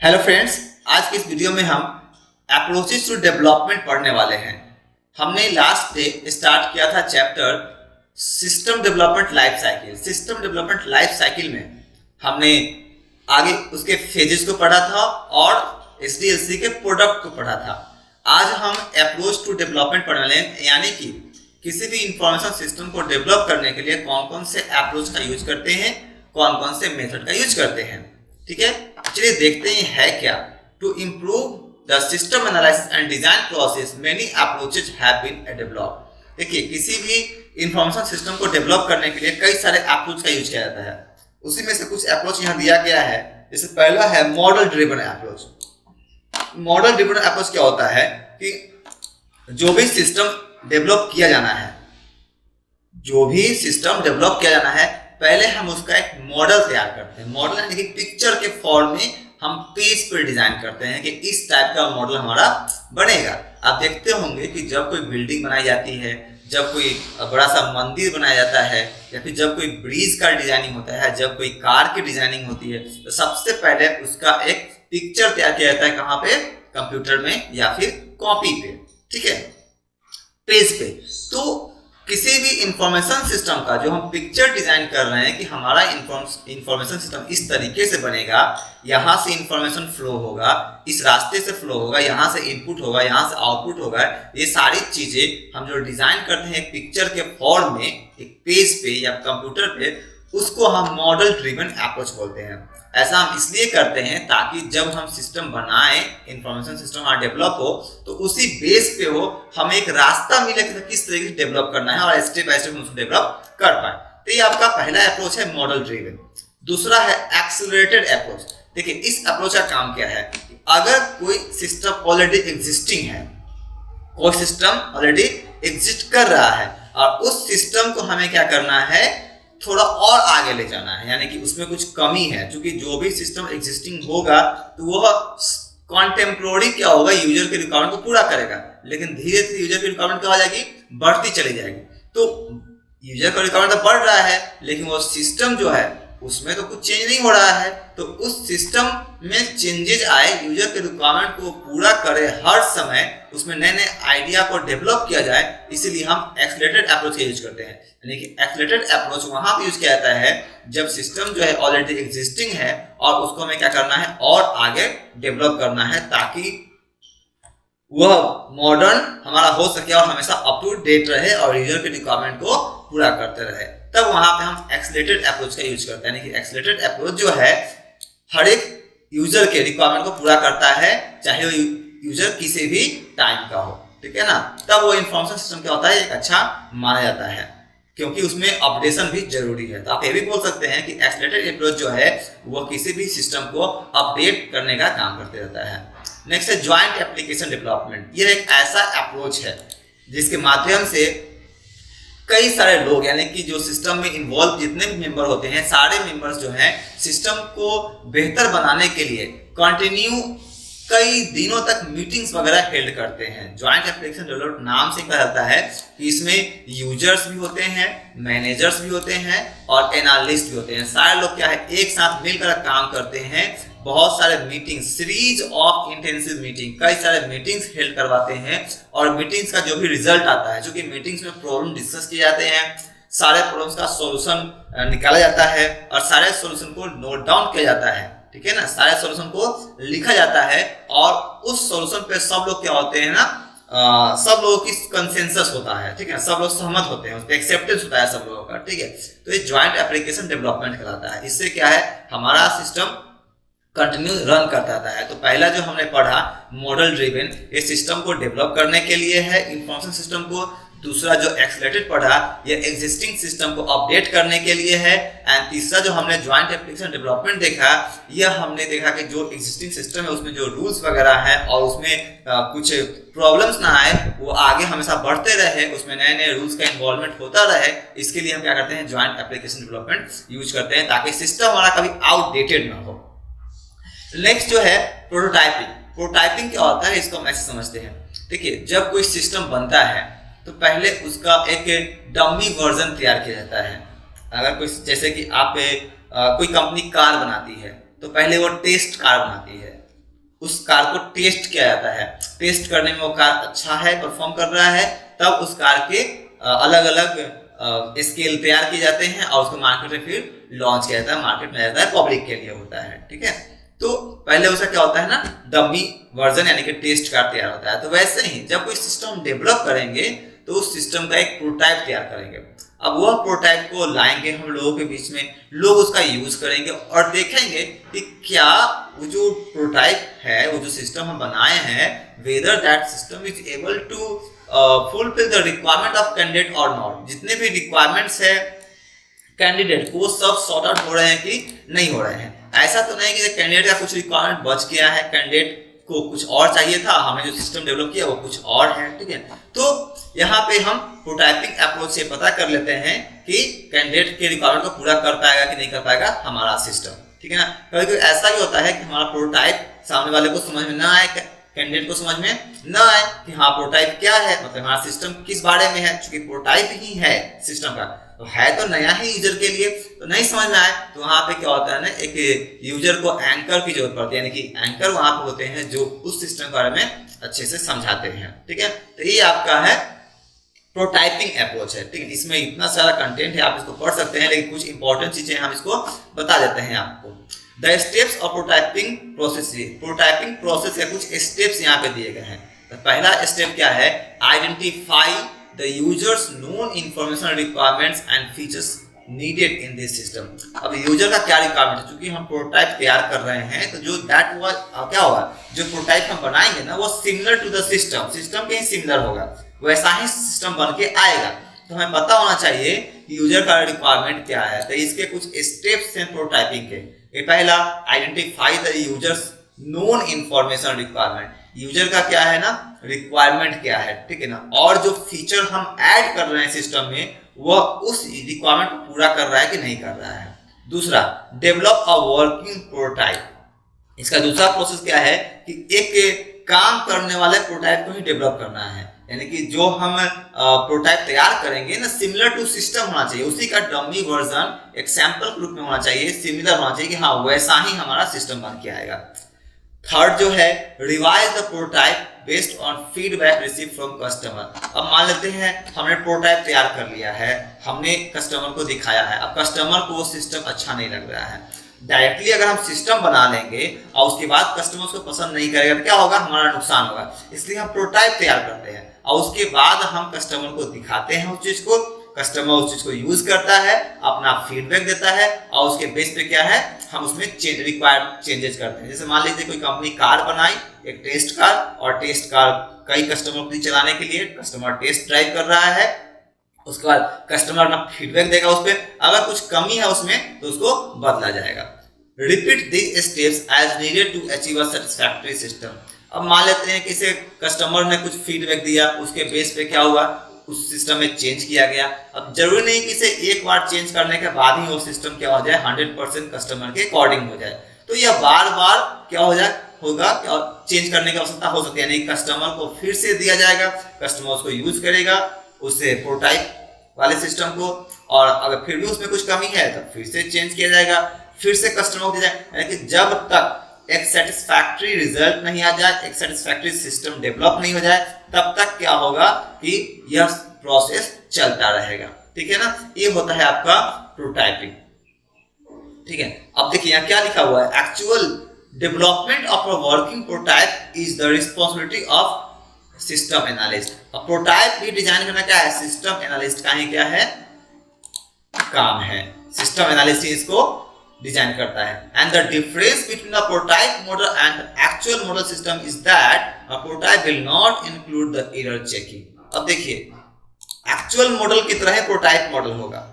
Hello friends, आज की इस वीडियो में हम अप्रोचेस टू डेवलपमेंट पढ़ने वाले हैं। हमने लास्ट डे स्टार्ट किया था chapter system development life cycle. System development life cycle में हमने आगे उसके फेजेस को पढ़ा था और एसडीएलसी के प्रोडक्ट को पढ़ा था। आज हम अप्रोच टू डेवलपमेंट पढ़ने वाले हैं, यानी कि किसी भी इंफॉर्मेशन सिस्टम को डेवलप करने के लिए कौन कौन से अप्रोच का यूज करते हैं, कौन कौन से मेथड का यूज करते हैं। ठीक है, चलिए देखते हैं है क्या। To improve the system analysis and design process many approaches have been developed. देखिए, किसी भी इंफॉर्मेशन सिस्टम को डेवलप करने के लिए कई सारे अप्रोच का यूज किया जाता है। उसी में से कुछ अप्रोच यहाँ दिया गया है। जैसे पहला है model driven approach. Model driven approach क्या होता है कि जो भी सिस्टम डेवलप किया जाना है, पहले हम उसका एक मॉडल तैयार करते हैं। मॉडल यानी कि पिक्चर के फॉर्म में हम पेज पर डिजाइन करते हैं कि इस टाइप का मॉडल हमारा बनेगा। आप देखते होंगे कि जब कोई बिल्डिंग बनाई जाती है, जब कोई बड़ा सा मंदिर बनाया जाता है, या फिर जब कोई ब्रिज का डिजाइनिंग होता है, जब कोई कार की डिजाइनिंग होती है, तो सबसे पहले उसका एक पिक्चर तैयार किया जाता है। कहाँ पे? कंप्यूटर में या फिर कॉपी पे, ठीक है, पेज पे। तो किसी भी इंफॉर्मेशन सिस्टम का जो हम पिक्चर डिजाइन कर रहे हैं कि हमारा इंफॉर्मेशन सिस्टम इस तरीके से बनेगा, यहाँ से इंफॉर्मेशन फ्लो होगा, इस रास्ते से फ्लो होगा, यहाँ से इनपुट होगा, यहाँ से आउटपुट होगा। ये सारी चीजें हम जो डिजाइन करते हैं एक पिक्चर के फॉर्म में, एक पेज पे या कंप्यूटर पे, उसको हम मॉडल ड्रिवन अप्रोच बोलते हैं। ऐसा हम इसलिए करते हैं ताकि जब हम सिस्टम बनाएं, इंफॉर्मेशन सिस्टम हमारा डेवलप हो, तो उसी बेस पे हो, हमें एक रास्ता मिले कि किस तरीके से डेवलप करना है और स्टेप बाय स्टेप हम उसको डेवलप कर पाए। तो ये आपका पहला अप्रोच है, मॉडल ड्रिवन। दूसरा है एक्सेलरेटेड अप्रोच। देखिए, इस अप्रोच का काम क्या है? अगर कोई सिस्टम ऑलरेडी एग्जिस्टिंग है, कोई सिस्टम ऑलरेडी एग्जिस्ट कर रहा है और उस सिस्टम को हमें क्या करना है, थोड़ा और आगे ले जाना है, यानी कि उसमें कुछ कमी है। क्योंकि जो भी सिस्टम एग्जिस्टिंग होगा तो वह कॉन्टेम्पोररी क्या होगा, यूजर के रिक्वायरमेंट को पूरा करेगा, लेकिन धीरे धीरे यूजर की रिक्वायरमेंट क्या हो जाएगी, बढ़ती चली जाएगी। तो यूजर का रिक्वायरमेंट तो बढ़ रहा है, लेकिन वो सिस्टम जो है उसमें तो कुछ चेंज नहीं हो रहा है। तो उस सिस्टम में चेंजेस आए, यूजर के रिक्वायरमेंट को पूरा करे, हर समय उसमें नए नए आइडिया को डेवलप किया जाए, इसीलिए हम एक्सेलरेटेड अप्रोच का यूज करते हैं। यानी कि एक्सेलरेटेड अप्रोच वहां पे यूज किया जाता है जब सिस्टम जो है ऑलरेडी एग्जिस्टिंग है और उसको हमें क्या करना है, और आगे डेवलप करना है, ताकि वह मॉडर्न हमारा हो सके और हमेशा अप टू डेट रहे और यूजर के रिक्वायरमेंट को पूरा करते रहे। तब वहां पे हम एक्सेलरेटेड अप्रोच का यूज करते हैं। यानी कि एक्सेलरेटेड अप्रोच जो है हर एक यूजर के रिक्वायरमेंट को पूरा करता है, चाहे वो यूजर किसी भी टाइम का हो, ठीक है ना। तब वो इंफॉर्मेशन सिस्टम क्या होता है, एक अच्छा माना जाता है, क्योंकि उसमें अपडेशन भी जरूरी है। तो आप ये भी बोल सकते हैं कि एक्सेलरेटेड अप्रोच जो है वो किसी भी सिस्टम को अपडेट करने का काम करते रहता है। नेक्स्ट है ज्वाइंट एप्लीकेशन डेवलपमेंट। ये एक ऐसा अप्रोच है जिसके माध्यम से कई सारे लोग, यानी कि जो सिस्टम में इन्वॉल्व जितने भी मेंबर होते हैं, सारे मेंबर्स जो हैं सिस्टम को बेहतर बनाने के लिए कंटिन्यू कई दिनों तक मीटिंग्स वगैरह हेल्ड करते हैं। ज्वाइंट एप्लीकेशन डेवलपमेंट नाम से कहा जाता है कि इसमें यूजर्स भी होते हैं, मैनेजर्स भी होते हैं और एनालिस्ट भी होते हैं। सारे लोग क्या है, एक साथ मिलकर काम करते हैं। बहुत सारे meeting, series of intensive meeting, कई सारे मीटिंग्स हेल्ड करवाते हैं और मीटिंग्स का जो भी रिजल्ट आता है, क्योंकि मीटिंग्स में प्रॉब्लम डिस्कस किए जाते हैं, सारे प्रॉब्लम्स का सॉल्यूशन निकाला जाता है और सारे सॉल्यूशन को नोट डाउन किया जाता है, ठीक है ना। सारे सॉल्यूशन को लिखा जाता है और उस सॉल्यूशन पे सब लोग क्या होते हैं ना, सब लोगों की कंसेंसस होता है, ठीक है, सब लोग सहमत होते हैं, उस पर एक्सेप्टेंस होता है सब लोगों का, ठीक है। तो ये ज्वाइंट एप्लीकेशन डेवलपमेंट कहलाता है। इससे क्या है, हमारा सिस्टम कंटिन्यू रन करता रहता है। तो पहला जो हमने पढ़ा मॉडल ड्रिवन, ये सिस्टम को डेवलप करने के लिए है, इंफॉर्मेशन सिस्टम को। दूसरा जो एक्सेलरेटेड पढ़ा, ये एग्जिस्टिंग सिस्टम को अपडेट करने के लिए है। एंड तीसरा जो हमने ज्वाइंट एप्लीकेशन डेवलपमेंट देखा, यह हमने देखा कि जो एग्जिस्टिंग सिस्टम है उसमें जो रूल्स वगैरह हैं और उसमें कुछ प्रॉब्लम्स ना आए, वो आगे हमेशा बढ़ते रहे, उसमें नए नए रूल्स का इन्वॉल्वमेंट होता रहे। इसके लिए हम क्या करते हैं, ज्वाइंट एप्लीकेशन डेवलपमेंट यूज करते हैं, ताकि सिस्टम हमारा कभी आउटडेटेड ना हो। नेक्स्ट जो है प्रोटोटाइपिंग। प्रोटोटाइपिंग क्या होता है, इसको हम ऐसे समझते हैं। देखिए, जब कोई सिस्टम बनता है तो पहले उसका एक डमी वर्जन तैयार किया जाता है। अगर कोई, जैसे कि आप कोई कंपनी कार बनाती है तो पहले वो टेस्ट कार बनाती है, उस कार को टेस्ट किया जाता है। टेस्ट करने में वो कार अच्छा है, परफॉर्म कर रहा है, तब उस कार के अलग अलग स्केल तैयार किए जाते हैं और उसको मार्केट में फिर लॉन्च किया जाता है, मार्केट में जाता है, पब्लिक के लिए होता है। ठीक है, तो पहले उसका क्या होता है ना, डमी वर्जन यानी कि टेस्ट कार तैयार होता है। तो वैसे ही जब कोई सिस्टम डेवलप करेंगे तो उस सिस्टम का एक प्रोटोटाइप तैयार करेंगे। अब वह प्रोटोटाइप को लाएंगे हम लोगों के बीच में, लोग उसका यूज करेंगे और देखेंगे कि क्या वो जो प्रोटोटाइप है, वो जो सिस्टम हम बनाए हैं, whether that system is able to fulfil the requirement of candidate और नॉट। जितने भी रिक्वायरमेंट्स है कैंडिडेट को, सब सॉर्ट आउट हो रहे हैं कि नहीं हो रहे हैं। ऐसा तो नहीं कि कैंडिडेट का कुछ रिक्वायरमेंट बच गया है, कैंडिडेट को कुछ और चाहिए था, हमने जो सिस्टम डेवलप किया वो कुछ और है। ठीक है, तो यहाँ पे हम प्रोटोटाइपिंग अप्रोच से पता कर लेते हैं कि कैंडिडेट के रिक्वायरमेंट को पूरा कर पाएगा कि नहीं कर पाएगा हमारा सिस्टम। ठीक है ना, कभी कभी ऐसा भी होता है कि हमारा प्रोटोटाइप सामने वाले को समझ में ना आए, कैंडिडेट को समझ में ना आए कि हाँ प्रोटोटाइप क्या है, मतलब हमारा सिस्टम किस बारे में है। चूंकि प्रोटोटाइप ही है सिस्टम का, तो है तो नया ही यूजर के लिए, तो नहीं समझ में आए तो वहां पे क्या होता है ना, एक यूजर को एंकर की जरूरत पड़ती है, यानी कि एंकर वहां पे होते हैं जो उस सिस्टम के बारे में अच्छे से समझाते हैं। ठीक है, तो ये आपका है प्रोटोटाइपिंग अप्रोच है। ठीक है, इसमें इतना सारा कंटेंट है, आप इसको पढ़ सकते हैं, लेकिन कुछ इंपॉर्टेंट चीजें हम इसको बता देते हैं आपको। The steps of prototyping process, prototyping process के कुछ स्टेप्स यहाँ पे दिए गए हैं। तो पहला स्टेप क्या है, identify the users known information requirements and features needed in this system. अब यूजर का क्या रिक्वायरमेंट है, क्योंकि हम प्रोटोटाइप तैयार कर रहे हैं, तो जो दैट हुआ क्या होगा, जो प्रोटोटाइप हम बनाएंगे ना वो similar to the system, system के ही सिमिलर होगा, वैसा ही सिस्टम बन के आएगा। तो हमें पता होना चाहिए कि यूजर का रिक्वायरमेंट क्या है। तो इसके कुछ स्टेप्स हैं प्रोटोटाइपिंग के। ये पहला, identify the users known information requirement, user का क्या है ना रिक्वायरमेंट क्या है। ठीक है ना, और जो फीचर हम ऐड कर रहे हैं सिस्टम में वह उस रिक्वायरमेंट को पूरा कर रहा है कि नहीं कर रहा है। दूसरा, डेवलप अ वर्किंग प्रोटोटाइप। इसका दूसरा प्रोसेस क्या है कि एक काम करने वाले प्रोटोटाइप को ही डेवलप करना है, यानी कि जो हम प्रोटोटाइप तैयार करेंगे ना सिमिलर टू सिस्टम होना चाहिए, उसी का डमी वर्जन एक सैंपल के रूप में होना चाहिए, सिमिलर होना चाहिए कि हाँ वैसा ही हमारा सिस्टम बन के आएगा। थर्ड जो है, revise the prototype based on feedback receive from customer. अब मान लेते हैं हमने प्रोटोटाइप तैयार कर लिया है, हमने कस्टमर को दिखाया है, अब कस्टमर को वो सिस्टम अच्छा नहीं लग रहा है। डायरेक्टली अगर हम सिस्टम बना लेंगे और उसके बाद कस्टमर उसको पसंद नहीं करेगा तो क्या होगा, हमारा नुकसान होगा। इसलिए हम प्रोटोटाइप तैयार करते हैं और उसके बाद हम कस्टमर को दिखाते हैं उस चीज को, कस्टमर उस चीज को यूज करता है, अपना फीडबैक देता है और उसके बेस पे क्या है हम उसमें रिक्वायर्ड चेंजेस करते हैं। जैसे मान लीजिए कोई कंपनी कार बनाई, एक टेस्ट कार, और टेस्ट कार कई कस्टमर को चलाने के लिए कस्टमर टेस्ट ड्राइव कर रहा है, उसके बाद कस्टमर अपना फीडबैक देगा उस पर, अगर कुछ कमी है उसमें तो उसको बदला जाएगा। Repeat these steps as needed to achieve a satisfactory system. अब मान लेते हैं कि इसे कस्टमर ने कुछ फीडबैक दिया, उसके बेस पे क्या हुआ, उस सिस्टम में चेंज किया गया। अब जरूरी नहीं कि इसे एक बार चेंज करने के बाद ही वो सिस्टम क्या हो जाए 100% कस्टमर के अकॉर्डिंग हो जाए, तो यह बार बार क्या हो जाए होगा, चेंज करने की आवश्यकता हो सकती है, यानी कस्टमर को फिर से दिया जाएगा, कस्टमर उसको यूज करेगा उससे प्रोटोटाइप वाले सिस्टम को, और अगर फिर भी उसमें कुछ कमी है तो फिर से चेंज किया जाएगा, फिर से कस्टमर को दिया जाएगा, यानी कि जब तक एक सेटिस्फैक्टरी रिजल्ट नहीं आ जाए, एक सेटिस्फैक्टरी सिस्टम डेवलप नहीं हो जाए, तब तक क्या होगा कि यह प्रोसेस चलता रहेगा। ठीक है ना, ये होता है आपका प्रोटोटाइपिंग। ठीक है, अब देखिए यहाँ क्या लिखा हुआ है, actual development of a working prototype is the responsibility of system analyst. अब प्रोटोटाइप भी डिजाइन करना क्या है, सिस्टम एनालिस्ट का ही क्या है काम है, सिस्टम एनालिस्ट इसको डिजाइन करता है। And the difference between the prototype model and actual model system is that a prototype will not include the error checking. अब देखिए एक्चुअल मॉडल की तरह प्रोटोटाइप मॉडल होगा,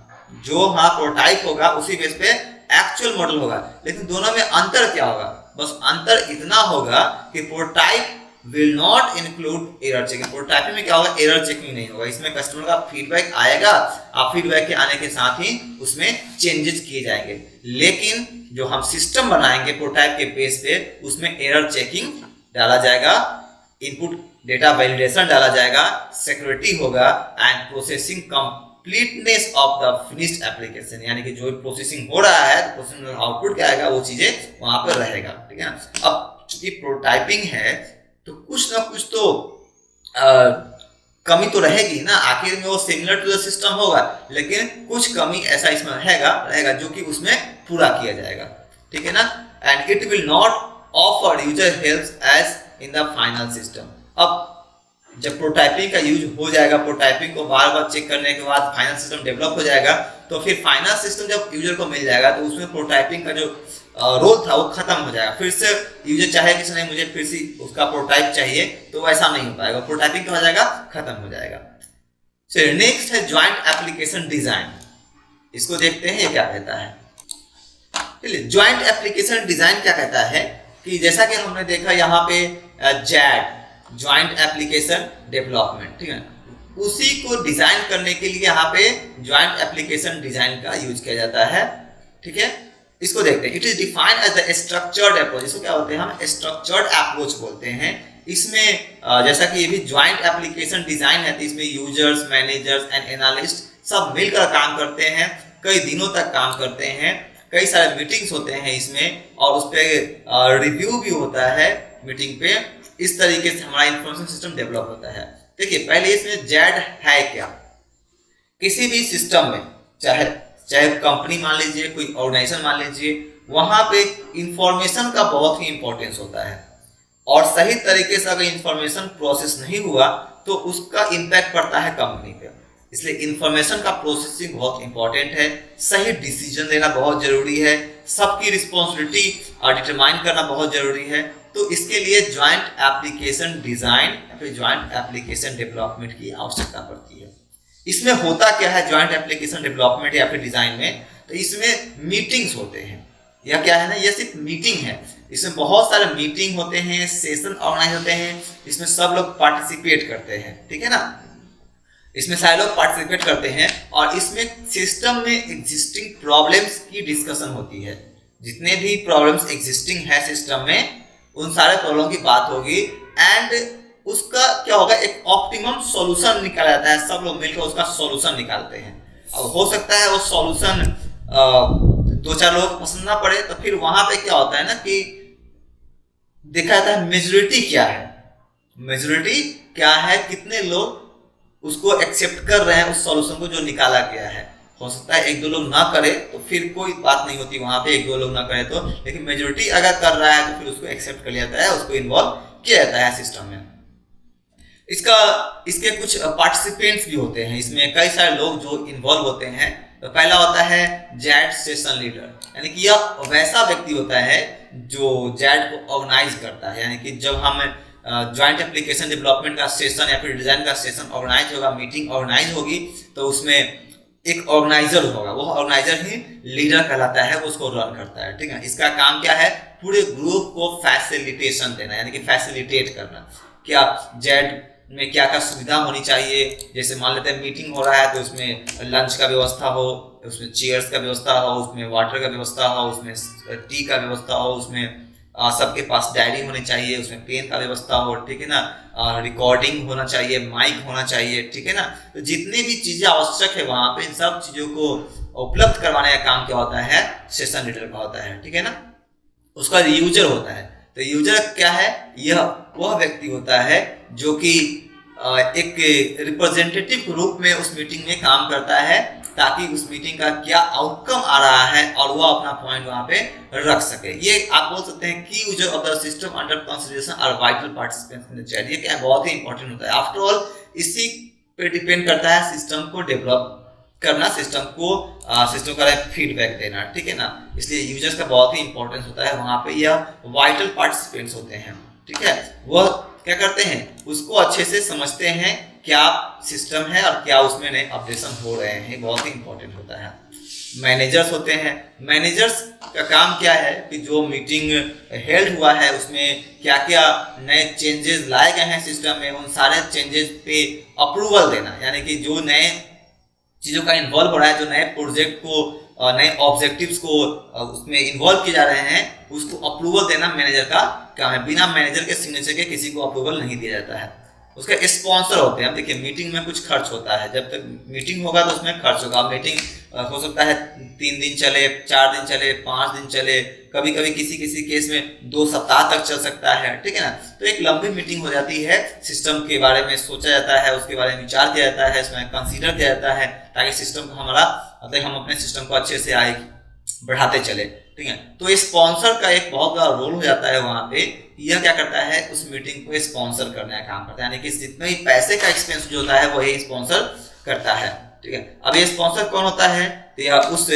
जो हाँ प्रोटोटाइप होगा उसी बेस पे एक्चुअल मॉडल होगा, लेकिन दोनों में अंतर क्या होगा, बस अंतर इतना होगा कि prototype will not include error checking. Prototype में क्या होगा, एरर चेकिंग नहीं होगा, इसमें कस्टमर का फीडबैक आएगा, आप फीडबैक के आने के साथ ही उसमें चेंजेस किए जाएंगे। लेकिन जो हम सिस्टम बनाएंगे प्रोटोटाइप के बेस पे उसमें एरर चेकिंग डाला जाएगा, इनपुट डेटा वैलिडेशन डाला जाएगा, सिक्योरिटी होगा and processing completeness of the finished application, यानी कि जो प्रोसेसिंग हो रहा है तो प्रोसेसिंग आउटपुट क्या आएगा वो चीजें वहां पर रहेगा। ठीक है ना, अब चूंकि प्रोटोटाइपिंग है तो कुछ ना कुछ तो कमी तो रहेगी ना, आखिर में वो सिमिलर टू द सिस्टम होगा, लेकिन कुछ कमी ऐसा इसमें रहेगा जो कि उसमें पूरा किया जाएगा, ठीक है ना। And it will not offer user help as in the final system. अब जब प्रोटोटाइपिंग का यूज हो जाएगा, प्रोटोटाइपिंग को बार बार चेक करने के बाद फाइनल सिस्टम डेवलप हो जाएगा, तो फिर फाइनल सिस्टम जब यूजर को मिल जाएगा तो उसमें प्रोटोटाइपिंग का जो रोल था वो खत्म हो जाएगा। फिर से यूजर चाहे कि नहीं मुझे फिर से उसका प्रोटोटाइप चाहिए, तो ऐसा नहीं हो पाएगा, प्रोटोटाइपिंग क्या हो जाएगा, खत्म हो जाएगा। सो नेक्स्ट है ज्वाइंट एप्लीकेशन डिजाइन। इसको देखते हैं ये क्या कहता है। चलिए, ज्वाइंट एप्लीकेशन डिजाइन क्या कहता है कि जैसा कि हमने देखा यहाँ पे जैड ज्वाइंट एप्लीकेशन डेवलपमेंट, ठीक है, उसी को डिजाइन करने के लिए यहाँ पे ज्वाइंट एप्लीकेशन डिजाइन का यूज किया जाता है, ठीक है। इसको देखते हैं। It is defined as the structured approach. इसको क्या बोलते हैं हम, स्ट्रक्चर्ड अप्रोच बोलते हैं। इसमें जैसा कि ये भी ज्वाइंट एप्लीकेशन डिजाइन है, तो इसमें यूजर्स, मैनेजर्स एंड एनालिस्ट सब मिलकर काम करते हैं, कई दिनों तक काम करते हैं, कई सारे मीटिंग्स होते हैं इसमें, और उस पर रिव्यू भी होता है मीटिंग पे। इस तरीके से हमारा इंफॉर्मेशन सिस्टम डेवलप होता है। देखिए, पहले इसमें जेड है क्या, किसी भी सिस्टम में, चाहे कंपनी मान लीजिए, कोई ऑर्गेनाइजेशन मान लीजिए, वहां पे इंफॉर्मेशन का बहुत ही इंपॉर्टेंस होता है, और सही तरीके से अगर इंफॉर्मेशन प्रोसेस नहीं हुआ तो उसका इम्पैक्ट पड़ता है कंपनी पे। इसलिए इंफॉर्मेशन का प्रोसेसिंग बहुत इंपॉर्टेंट है, सही डिसीजन लेना बहुत जरूरी है, सबकी रिस्पॉन्सिबिलिटी डिटरमाइन करना बहुत जरूरी है। तो इसके लिए ज्वाइंट एप्लीकेशन डिजाइन या फिर ज्वाइंट एप्लीकेशन डेवलपमेंट की आवश्यकता पड़ती है। इसमें होता क्या है ज्वाइंट एप्लीकेशन डेवलपमेंट या फिर डिजाइन में, तो इसमें मीटिंग्स होते हैं। यह क्या है ना, यह सिर्फ मीटिंग है, इसमें बहुत सारे मीटिंग होते हैं, सेशन ऑर्गेनाइज होते हैं, इसमें सब लोग पार्टिसिपेट करते हैं, ठीक है ना। इसमें सारे लोग पार्टिसिपेट करते हैं, और इसमें सिस्टम में एग्जिस्टिंग प्रॉब्लम्स की डिस्कशन होती है। जितने भी प्रॉब्लम्स एग्जिस्टिंग है सिस्टम में, उन सारे प्रॉब्लम की बात होगी, एंड उसका क्या होगा, एक ऑप्टिमम सॉल्यूशन निकाला जाता है। सब लोग मिलकर उसका सॉल्यूशन निकालते हैं। अब हो सकता है वो सॉल्यूशन दो चार लोग पसंद ना पड़े, तो फिर वहां पे क्या होता है ना कि देखा जाता है मेजोरिटी क्या है, मेजोरिटी क्या है, कितने लोग उसको एक्सेप्ट कर रहे हैं उस सॉल्यूशन को जो निकाला गया है। हो सकता है एक दो लोग ना करे तो फिर कोई बात नहीं होती वहां पे, एक दो लोग ना करे तो, लेकिन मेजोरिटी अगर कर रहा है तो फिर उसको एक्सेप्ट कर लिया जाता है, उसको इन्वॉल्व किया जाता है सिस्टम में। इसके कुछ पार्टिसिपेंट्स भी होते हैं, इसमें कई सारे लोग जो इन्वॉल्व होते हैं। तो पहला होता है जैड सेशन लीडर, यानी कि यह वैसा व्यक्ति होता है जो जैड को ऑर्गेनाइज करता है। यानी कि जब हम ज्वाइंट एप्लीकेशन डेवलपमेंट का सेशन या फिर डिजाइन का सेशन ऑर्गेनाइज होगा, मीटिंग ऑर्गेनाइज होगी, तो उसमें एक ऑर्गेनाइजर होगा, वो ऑर्गेनाइजर ही लीडर कहलाता है, वो उसको रन करता है, ठीक है। इसका काम क्या है, पूरे ग्रुप को फैसिलिटेशन देना, यानी कि फैसिलिटेट करना। क्या जेड में क्या क्या सुविधा होनी चाहिए, जैसे मान लेते हैं मीटिंग हो रहा है तो उसमें लंच का व्यवस्था हो, उसमें चेयर्स का व्यवस्था हो, उसमें वाटर का व्यवस्था हो, उसमें टी का व्यवस्था हो, उसमें सबके पास डायरी होनी चाहिए, उसमें पेन का व्यवस्था हो, ठीक है ना, रिकॉर्डिंग होना चाहिए, माइक होना चाहिए, ठीक है ना। तो जितनी भी चीजें आवश्यक है वहां पे, इन सब चीजों को उपलब्ध करवाने का काम क्या होता है, सेशन लीडर का होता है, ठीक है ना। उसका यूजर होता है। तो यूजर क्या है, यह वह व्यक्ति होता है जो कि एक रिप्रेजेंटेटिव के रूप में उस मीटिंग में काम करता है, ताकि उस मीटिंग का क्या आउटकम आ रहा है और वह अपना पॉइंट वहां पे रख सके। ये आप बोल सकते हैं की user of the system under consideration or vital participants in the chat. ये क्या बहुत ही इंपॉर्टेंट होता है। आफ्टर ऑल इसी पे डिपेंड करता है सिस्टम को डेवलप करना, सिस्टम का फीडबैक देना, ठीक है ना। इसलिए यूजर्स का बहुत ही इंपॉर्टेंस होता है वहां पे। यह वाइटल पार्टिसिपेंट्स होते हैं, ठीक है। वह क्या करते हैं, उसको अच्छे से समझते हैं क्या सिस्टम है और क्या उसमें नए अपडेशन हो रहे हैं, बहुत ही इंपॉर्टेंट होता है। मैनेजर्स होते हैं। मैनेजर्स का काम क्या है कि जो मीटिंग हेल्ड हुआ है उसमें क्या क्या नए चेंजेस लाए गए हैं सिस्टम में, उन सारे चेंजेस पे अप्रूवल देना, यानी कि जो नए चीज़ों का इन्वॉल्व हो रहा है, जो नए प्रोजेक्ट को, नए ऑब्जेक्टिव्स को उसमें इन्वॉल्व किए जा रहे हैं, उसको अप्रूवल देना मैनेजर का काम है। बिना मैनेजर के सिग्नेचर के किसी को अप्रूवल नहीं दिया जाता है, उसके स्पॉन्सर होते हैं। अब देखिए मीटिंग में कुछ खर्च होता है, जब तक मीटिंग होगा तो उसमें खर्च होगा। मीटिंग हो सकता है 3 दिन चले, 4 दिन चले, 5 दिन चले, कभी कभी किसी किसी केस में 2 सप्ताह तक चल सकता है, ठीक है ना। तो एक लंबी मीटिंग हो जाती है, सिस्टम के बारे में सोचा जाता है, उसके बारे में विचार किया जाता है, इसमें कंसीडर किया जाता है ताकि सिस्टम को हमारा मतलब हम अपने सिस्टम को अच्छे से आगे बढ़ाते चले, ठीक है। तो स्पॉन्सर का एक बहुत बड़ा रोल हो जाता है वहां पे। यह क्या करता है, उस मीटिंग को स्पॉन्सर करने का काम करता है, यानी कि जितने भी पैसे का एक्सपेंस जो होता है वो ये स्पॉन्सर करता है, ठीक है। अब ये स्पॉन्सर कौन होता है, तो यह उस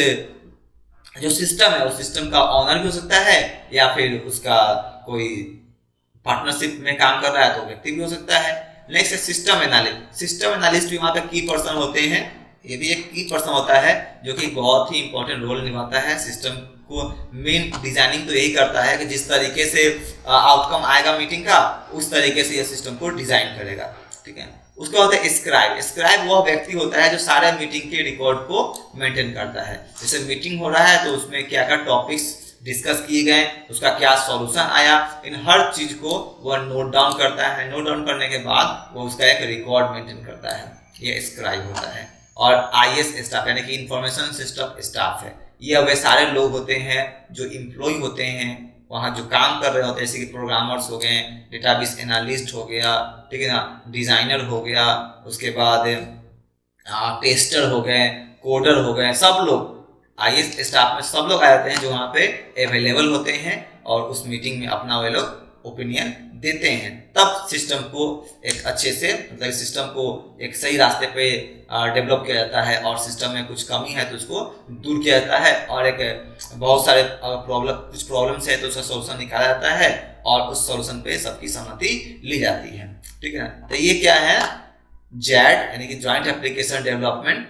जो सिस्टम है उस सिस्टम का ऑनर भी हो सकता है, या फिर उसका कोई पार्टनरशिप में काम कर रहा है तो व्यक्ति भी हो सकता है। नेक्स्ट है सिस्टम एनालिस्ट। सिस्टम एनालिस्ट भी वहां पे की पर्सन होते हैं, ये भी एक की पर्सन होता है जो कि बहुत ही इंपॉर्टेंट रोल निभाता है। सिस्टम को मेन डिजाइनिंग तो यही करता है कि जिस तरीके से आउटकम आएगा मीटिंग का, उस तरीके से यह सिस्टम को डिजाइन करेगा, ठीक है। उसके बाद है स्क्राइब। स्क्राइब वह व्यक्ति होता है जो सारे मीटिंग के रिकॉर्ड को मेंटेन करता है। जैसे मीटिंग हो रहा है तो उसमें क्या क्या टॉपिक्स डिस्कस किए गए, उसका क्या सॉल्यूशन आया, इन हर चीज को वह नोट डाउन करता है। नोट डाउन करने के बाद वो उसका एक रिकॉर्ड मेंटेन करता है, ये स्क्राइब होता है। और IS स्टाफ यानी कि इंफॉर्मेशन सिस्टम स्टाफ है, ये वे सारे लोग होते हैं जो एम्प्लॉय होते हैं वहाँ जो काम कर रहे होते हैं, जैसे कि प्रोग्रामर्स हो गए, डेटाबेस एनालिस्ट हो गया, ठीक है ना, डिजाइनर हो गया, उसके बाद टेस्टर हो गए, कोडर हो गए, सब लोग IS स्टाफ में सब लोग आ जाते हैं जो वहाँ पे अवेलेबल होते हैं और उस मीटिंग में अपना वे लोग ओपिनियन देते हैं। तब सिस्टम को एक अच्छे से मतलब सिस्टम को एक सही रास्ते पे डेवलप किया जाता है, और सिस्टम में कुछ कमी है तो उसको दूर किया जाता है, और एक बहुत सारे कुछ प्रॉब्लम्स है तो उसका सॉल्यूशन निकाला जाता है, और उस सॉल्यूशन पे सबकी सहमति ली जाती है, ठीक है ना। तो ये क्या है, जैड यानी कि ज्वाइंट एप्लीकेशन डेवलपमेंट,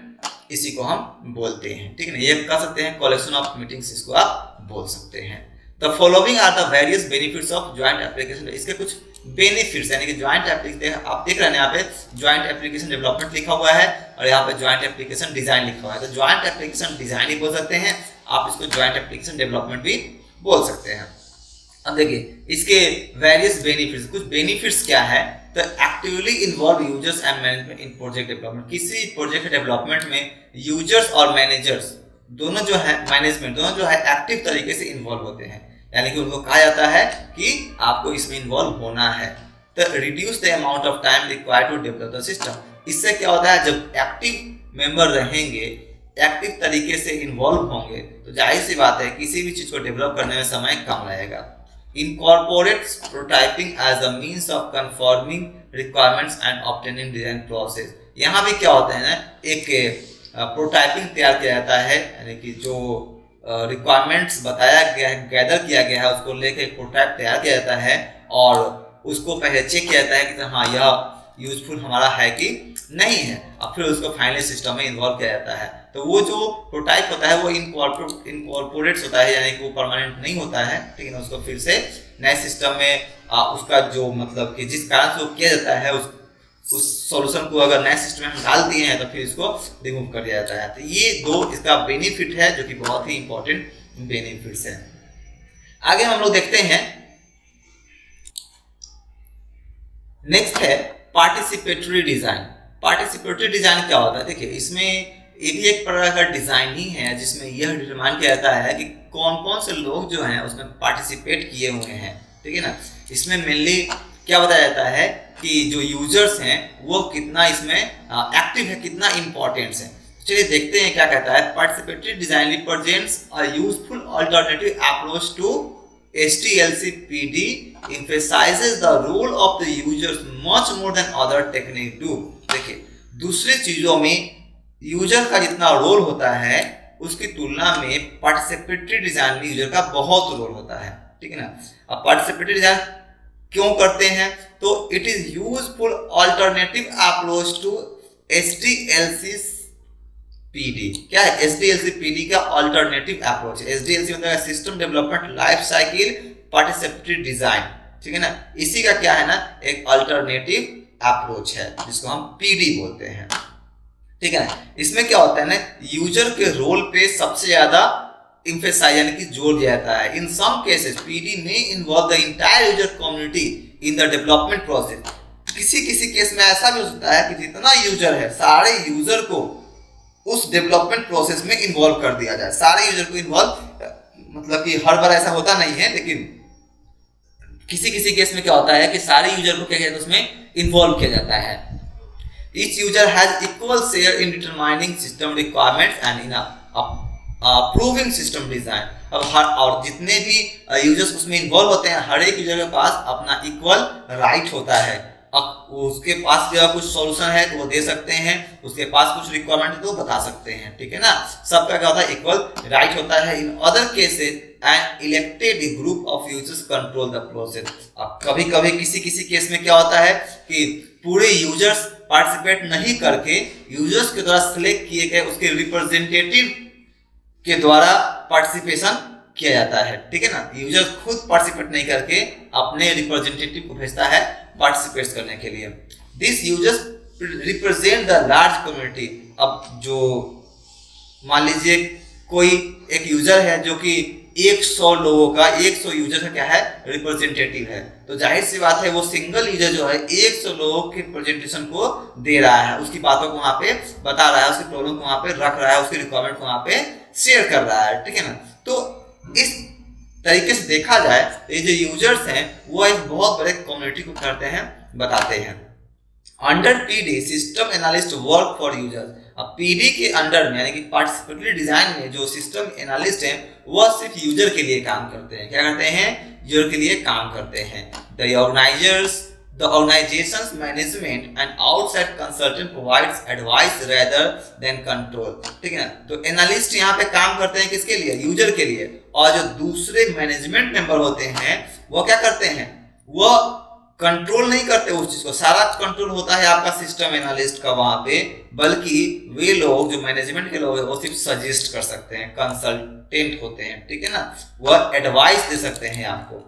इसी को हम बोलते हैं, ठीक है ना। ये कह सकते हैं कलेक्शन ऑफ मीटिंग्स, इसको आप बोल सकते हैं। The following are the various benefits of joint application। इसके कुछ बेनिफिट्स यानी कि ज्वाइंट एप्लीकेशन, आप देख रहे हैं यहाँ पे ज्वाइंट एप्लीकेशन डेवलपमेंट लिखा हुआ है और यहाँ पे ज्वाइंट एप्लीकेशन डिजाइन लिखा हुआ है। तो ज्वाइंट एप्लीकेशन डिजाइन ही बोल सकते हैं आप, इसको ज्वाइंट एप्लीकेशन डेवलपमेंट भी बोल सकते हैं। अब देखिए इसके वेरियस बेनिफिट्स, कुछ बेनिफिट्स क्या है, तो actively involve users and management in project development. किसी प्रोजेक्ट डेवलपमेंट में यूजर्स और मैनेजर्स दोनों जो है, मैनेजमेंट दोनों जो है एक्टिव तरीके से इन्वॉल्व होते हैं, यानी कि उनको कहा जाता है कि आपको इसमें इन्वॉल्व होना है। तो reduce the amount of time required to develop the system. इससे क्या होता है, जब एक्टिव मेंबर रहेंगे, एक्टिव तरीके से इन्वॉल्व होंगे, तो जाहिर सी बात है किसी भी चीज को डेवलप करने में समय कम रहेगा। Incorporates prototyping as a means of conforming requirements and obtaining design process। यहाँ भी क्या होता है ना, एक प्रोटोटाइपिंग तैयार किया जाता है, यानी कि जो रिक्वायरमेंट्स बताया गया है, गैदर किया गया है, उसको लेकर एक प्रोटोटाइप तैयार किया जाता है और उसको पहले चेक किया जाता है कि हाँ यह यूजफुल हमारा है कि नहीं है, और फिर उसको फाइनल सिस्टम में इन्वॉल्व किया जाता है। तो वो जो प्रोटोटाइप होता है वो इनकॉर्पोरेट्स होता है, यानी कि वो परमानेंट नहीं होता है, ठीक है। उसको फिर से नए सिस्टम में उसका जो मतलब कि जिस कारण से वो किया जाता है उस सॉल्यूशन को अगर नए सिस्टम में हम डाल दिए हैं तो फिर इसको रिमूव कर दिया जाता है। तो ये दो इसका बेनिफिट है जो कि बहुत ही इंपॉर्टेंट बेनिफिट्स है। आगे हम लोग देखते हैं, नेक्स्ट है पार्टिसिपेटरी डिजाइन। पार्टिसिपेटरी डिजाइन क्या होता है, देखिए इसमें ये भी एक प्रकार का डिजाइन ही है जिसमें यह डिटरमाइन किया जाता है कि कौन कौन से लोग जो हैं उसमें पार्टिसिपेट किए हुए हैं, ठीक है ना। इसमें मेनली क्या बताया जाता है कि जो यूजर्स हैं वो कितना इसमें एक्टिव है, कितना इंपॉर्टेंस है। चलिए देखते हैं क्या कहता है। Participatory design represents a useful alternative approach to SDLC-PD, emphasizes the role of the users much more than other techniques do। देखिए दूसरी चीजों में यूजर का जितना रोल होता है उसकी तुलना में पार्टिसिपेटरी डिजाइन में यूजर का बहुत रोल होता है, ठीक है ना। अब पार्टिसिपेटरी डिजाइन क्यों करते हैं, तो it is useful alternative approach to SDLC-PD। क्या है SDLC-PD का अल्टरनेटिव अप्रोच? SDLC मतलब system development life cycle participatory design, ठीक है ना। इसी का क्या है ना, एक अल्टरनेटिव अप्रोच है जिसको हम PD बोलते हैं, ठीक है ना। इसमें क्या होता है ना, यूजर के रोल पे सबसे ज्यादा एम्फेसाइज यानी कि जोर दिया जाता है। In some cases PD may involve the entire user community in the development process। किसी किसी केस में ऐसा भी हो सकता है कि जितना यूजर है सारे यूजर को उस डेवलपमेंट प्रोसेस में इन्वॉल्व कर दिया जाए, सारे यूजर को इन्वॉल्व, मतलब कि हर बार ऐसा होता नहीं है, लेकिन किसी किसी केस में क्या होता है कि सारे यूजर को क्या कहते हैं उसमें इन्वॉल्व किया जाता है। Each user has equal share in determining system requirements and in approving system design. अब हर और जितने भी यूजर्स उसमें इन्वॉल्व होते हैं, हर एक यूजर के पास अपना इक्वल राइट होता है। उसके पास क्या कुछ सॉल्यूशन है तो वो दे सकते हैं, उसके पास कुछ रिक्वायरमेंट है तो वो बता सकते हैं, ठीक है ना। सबका क्या होता है, इक्वल राइट होता है। In other cases an elected group of users control the process. अब कभी कभी किसी किसी केस में क्या होता है कि पूरे यूजर्स पार्टिसिपेट नहीं करके यूजर्स के द्वारा सिलेक्ट किए गए उसके रिप्रेजेंटेटिव के द्वारा पार्टिसिपेशन किया जाता है, ठीक है ना। यूजर खुद पार्टिसिपेट नहीं करके अपने रिप्रेजेंटेटिव को भेजता है पार्टिसिपेट करने के लिए। This users represent the large community. अब जो मान लीजिए कोई एक यूजर है जो कि 100 लोगों का, 100 यूजर का क्या है, रिप्रेजेंटेटिव है, तो जाहिर सी बात है वो सिंगल यूजर जो है 100 लोगों के प्रेजेंटेशन को दे रहा है, उसकी बातों को वहां पे बता रहा है, उसकी प्रॉब्लम को वहां पे रख रहा है, उसकी रिक्वायरमेंट को वहां पे शेयर कर रहा है, ठीक है ना। तो इस तरीके से देखा जाए तो ये जो यूजर्स हैं वो एक बहुत बड़े कम्युनिटी को करते हैं, बताते हैं। Under PD system analyst work for users. अब पीडी के अंडर में यानी कि पार्टिसिपेटरी डिजाइन में जो सिस्टम एनालिस्ट हैं वह सिर्फ यूजर के लिए काम करते हैं। क्या करते हैं, यूजर के लिए काम करते हैं। The organization's management and outside consultant provides advice rather than control, ठीक है ना। तो एनालिस्ट यहाँ पे काम करते हैं किसके लिए, यूजर के लिए। और जो दूसरे मैनेजमेंट मेंबर होते हैं वो क्या करते हैं, वो कंट्रोल नहीं करते उस चीज को, सारा कंट्रोल होता है आपका सिस्टम एनालिस्ट का वहां पे, बल्कि वे लोग जो मैनेजमेंट के लोग हैं वो सिर्फ सजेस्ट कर सकते हैं, कंसल्टेंट होते हैं, ठीक है ना। वह एडवाइस दे सकते हैं आपको,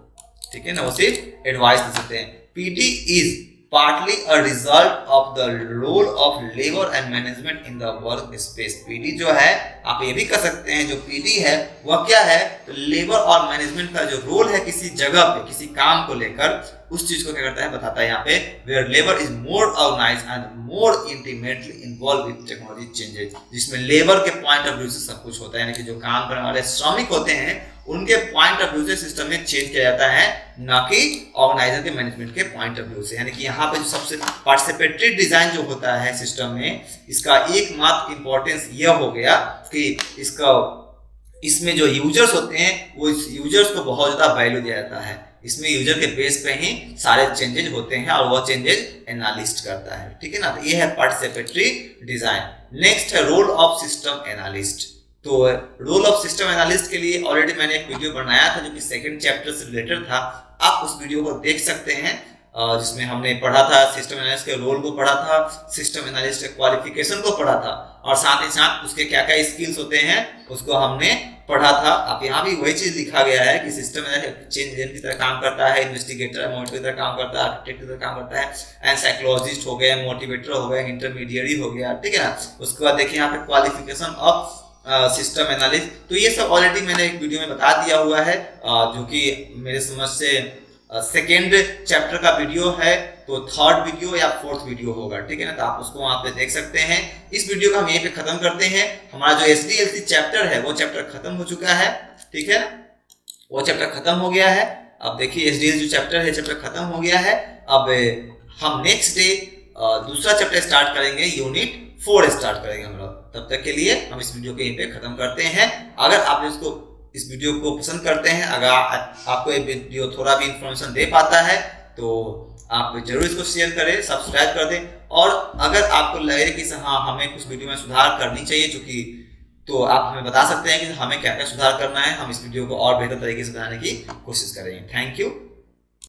ठीक है ना, वो सिर्फ एडवाइस दे सकते हैं। PD is partly a result of the role of labor and management in the workspace। PD जो है आप ये भी कह सकते हैं, जो PD है वह क्या है, तो लेबर और मैनेजमेंट का जो रोल है किसी जगह पे किसी काम को लेकर, उस चीज को क्या करता है, बताता है यहाँ पे। where labor is more organized and more intimately involved with technology changes, जिसमें लेबर के पॉइंट ऑफ व्यू से सब कुछ होता है, यानी कि जो काम करने वाले श्रमिक होते हैं उनके पॉइंट ऑफ व्यू से सिस्टम में चेंज किया जाता है, ना कि ऑर्गेनाइजर के मैनेजमेंट के पॉइंट ऑफ व्यू से। यानी कि यहाँ पे जो सबसे पार्टिसिपेटरी डिजाइन जो होता है सिस्टम में, इसका एकमात्र इंपॉर्टेंस यह हो गया कि इसमें जो यूजर्स होते हैं वो इस यूजर्स को बहुत ज्यादा वैल्यू दिया जाता है। इसमें यूजर के बेस पे ही सारे चेंजेस होते हैं और वो चेंजेस एनालिस्ट करता है, ठीक है ना। तो ये है पार्टिसिपेटरी डिजाइन। नेक्स्ट है रोल ऑफ सिस्टम एनालिस्ट। तो रोल ऑफ सिस्टम एनालिस्ट के लिए ऑलरेडी मैंने एक वीडियो बनाया था जो कि सेकंड चैप्टर से रिलेटेड था, आप उस वीडियो को देख सकते हैं, जिसमें हमने पढ़ा था सिस्टम एनालिस्ट के रोल को पढ़ा था, सिस्टम एनालिस्ट के क्वालिफिकेशन को पढ़ा था, और साथ ही साथ उसके क्या क्या स्किल्स होते हैं उसको हमने पढ़ा था। अब यहाँ भी वही चीज लिखा गया है कि सिस्टम चेंज एजेंट की तरह काम करता है, इन्वेस्टिगेटर मॉनिटर की तरह काम करता है, आर्किटेक्ट की तरह काम करता है, एंड साइकोलॉजिस्ट हो गया, मोटिवेटर हो गया, इंटरमीडिएरी हो गया, ठीक है ना। उसके बाद देखिए यहाँ पे क्वालिफिकेशन ऑफ सिस्टम एनालिस्ट। तो ये सब ऑलरेडी मैंने एक वीडियो में बता दिया हुआ है, जो कि मेरे समझ से सेकेंड चैप्टर का वीडियो है, तो थर्ड वीडियो या फोर्थ वीडियो होगा, ठीक है ना। तो आप उसको वहां पे देख सकते हैं। इस वीडियो को हम यहीं पे खत्म करते हैं। हमारा जो SDLC चैप्टर है वो चैप्टर खत्म हो चुका है, ठीक है, वो चैप्टर खत्म हो गया है। अब देखिए SDLC जो चैप्टर है चैप्टर खत्म हो गया है। अब हम नेक्स्ट डे दूसरा चैप्टर स्टार्ट करेंगे, यूनिट 4 स्टार्ट करेंगे हम लोग। तब तक के लिए हम इस वीडियो को यहीं पे खत्म करते हैं। अगर आप इस वीडियो को पसंद करते हैं, अगर आपको ये वीडियो थोड़ा भी इंफॉर्मेशन दे पाता है तो आप जरूर इसको शेयर करें, सब्सक्राइब कर दें। और अगर आपको लगे कि हाँ हमें कुछ वीडियो में सुधार करनी चाहिए, चूंकि तो आप हमें बता सकते हैं कि हमें क्या क्या सुधार करना है, हम इस वीडियो को और बेहतर तरीके से बनाने की कोशिश करेंगे। Thank you.